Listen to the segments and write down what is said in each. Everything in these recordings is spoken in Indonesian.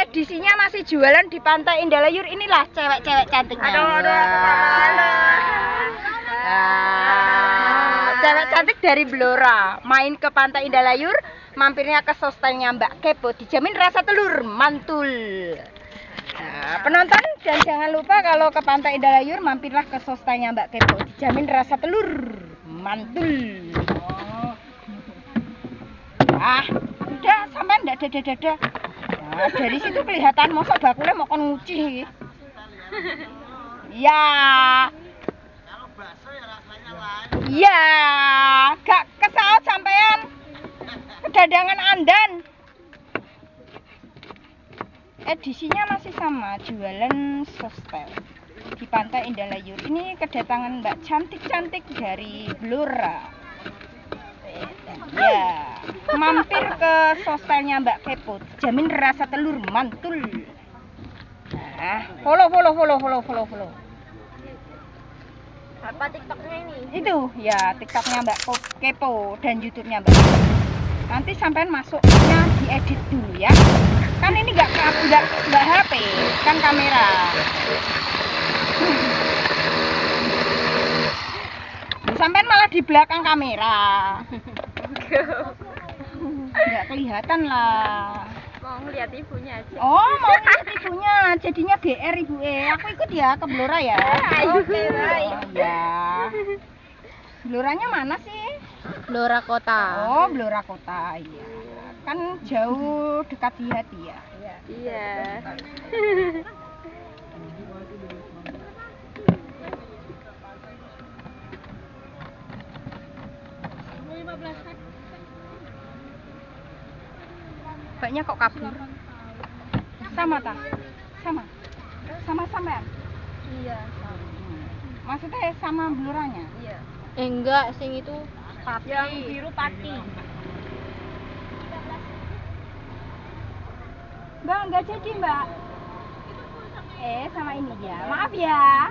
edisinya masih jualan di Pantai Indah Layur. Inilah cewek-cewek cantiknya. Cewek cantik dari Blora main ke Pantai Indah Layur, mampirnya ke sostelnya Mbak Kepo, dijamin rasa telur mantul. Nah, penonton, dan jangan lupa kalau ke Pantai Indah Layur mampirlah ke sostelnya Mbak Kepo, dijamin rasa telur mantul. Udah sampai ndak dada-dada. Nah, dari situ kelihatan mosok bakule mau kon ngucih. Ya. Kalau bakso ya rasanya lain. Iya, gak kesaut sampean. Kedadangan andan. Edisinya masih sama, jualan sostel di Pantai Indah Layur. Ini kedatangan Mbak cantik-cantik dari Blora. Ya, mampir ke sostelnya Mbak Kepo, jamin rasa telur mantul. Nah, follow. Apa TikToknya ini? Itu ya TikToknya Mbak Kepo dan YouTube-nya Mbak Kepo. Nanti sampean masuknya diedit dulu ya. Kan ini nggak HP, kan kamera. Sampean malah di belakang kamera. Nggak kelihatan lah. Mau ngeliat ibunya aja. Oh, mau ngeliat ibunya, jadinya GR ibu. Aku ikut ya ke Blora ya. Oke, ya. Bloranya mana sih? Blora Kota. Oh, Blora Kota, iya. Kan jauh dekat di hati ya. Iya. Mbaknya kok kabur? Sama ta? Sama sampean? Iya. Maksudnya sama Bloranya? Iya. Enggak, sing itu Pati. Yang biru Pati. Mbak, enggak jadi Mbak. Sama ini ya. Maaf ya.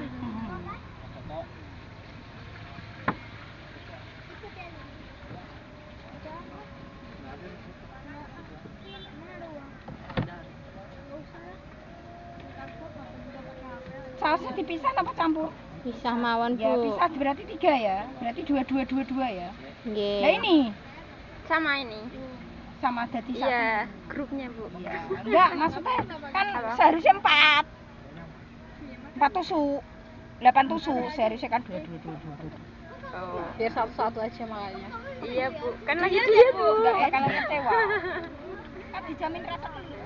Sausnya dipisah apa campur? Pisah mawon, Bu. Ya, pisah berarti 3 ya. Berarti 2 ya. Nggih. Nah ini Sama ini. sama dadi satu. Iya, grupnya, Bu. Iya. Enggak, maksudnya kan seharusnya 4. 4 tusuk. 8 tusuk, seharusnya kan 2. Oh. Biar satu-satu aja makanya. Iya, Bu. Kan lagi dia, Bu. Enggak ya, kan kecewa. Kan dijamin rasa telur.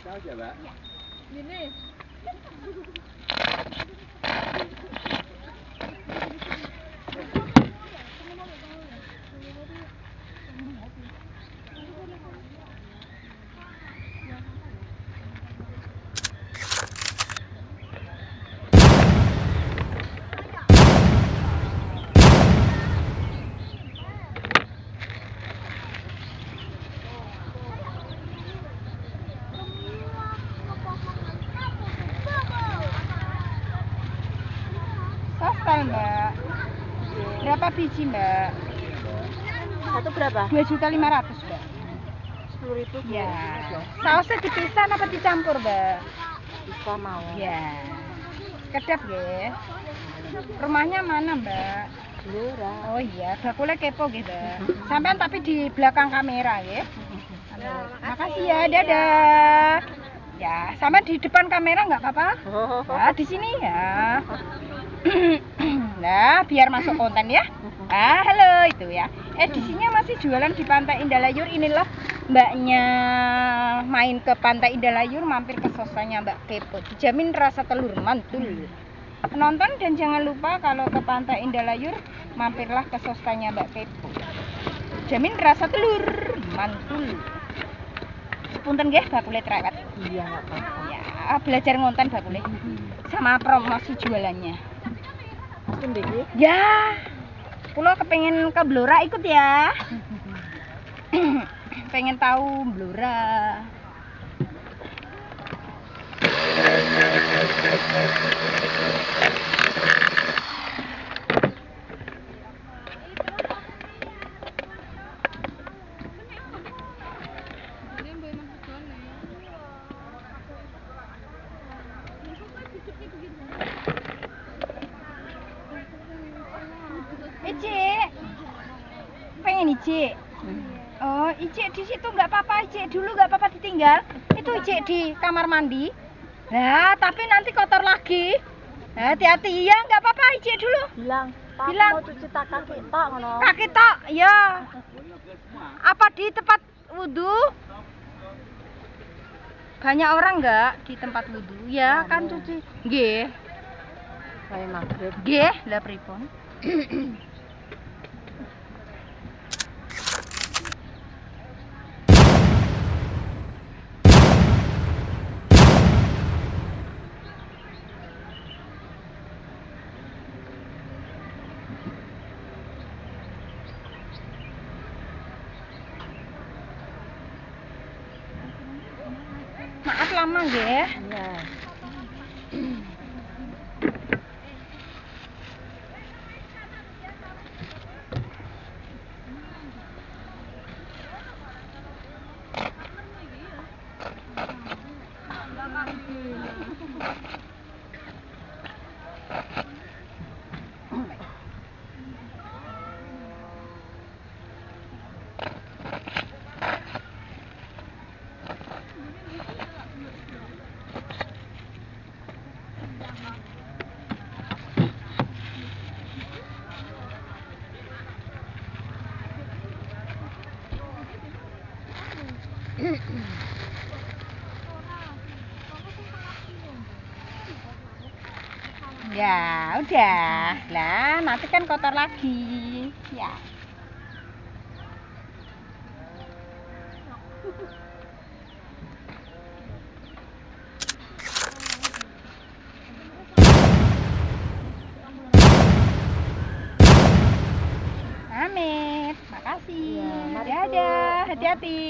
Aja, Mbak. Gini. Sostel Mbak. Berapa biji Mbak? Satu berapa? 2.500.000 Mbak. 10.000. Ya. Sausnya dipisah apa dicampur Mbak? Bisa mau. Ya. Kedap ya. Rumahnya mana Mbak? Blora. Oh iya, bakule kepo gitu. Sampean tapi di belakang kamera ya. Makasih ya, dadah. Ya, sampean di depan kamera nggak apa-apa? Nah, di sini ya. Nah, biar masuk konten ya. Ah, halo itu ya. Edisinya masih jualan di Pantai Indah Layur. Inilah mbaknya main ke Pantai Indah Layur, mampir ke sosanya Mbak Kepo. Dijamin rasa telur mantul. Penonton dan jangan lupa kalau ke Pantai Indah Layur, mampirlah ke sosanya Mbak Kepo. Jamin rasa telur mantul. Punten nggih bakule trewet. Iya, nggak apa-apa. Ya, belajar ngonten bakule. Sama promosi jualannya. Sendiri. Ya. Kulo kepengen ke Blora ikut ya. Pengen tahu Blora. Icik, pengen Icik. Oh, Icik di situ nggak apa-apa, Icik dulu nggak apa-apa ditinggal. Itu Icik di kamar mandi. Nah, tapi nanti kotor lagi. Nah, hati-hati ya, nggak apa-apa Icik dulu. Bilang, Pak, Bilang. mau cuci kaki tok ngono. Kaki tok, ya. Apa di tempat wudhu? Banyak orang nggak di tempat wudhu? Ya, kan cuci. Nggih. Kayak maghrib. Nggih, lah pripun? Maaf lama nggih. Iya. Ya, udah. Lah, nanti kan kotor lagi. Ya. Amit, makasih. Iya, mari, Bu. Dadah, hati-hati.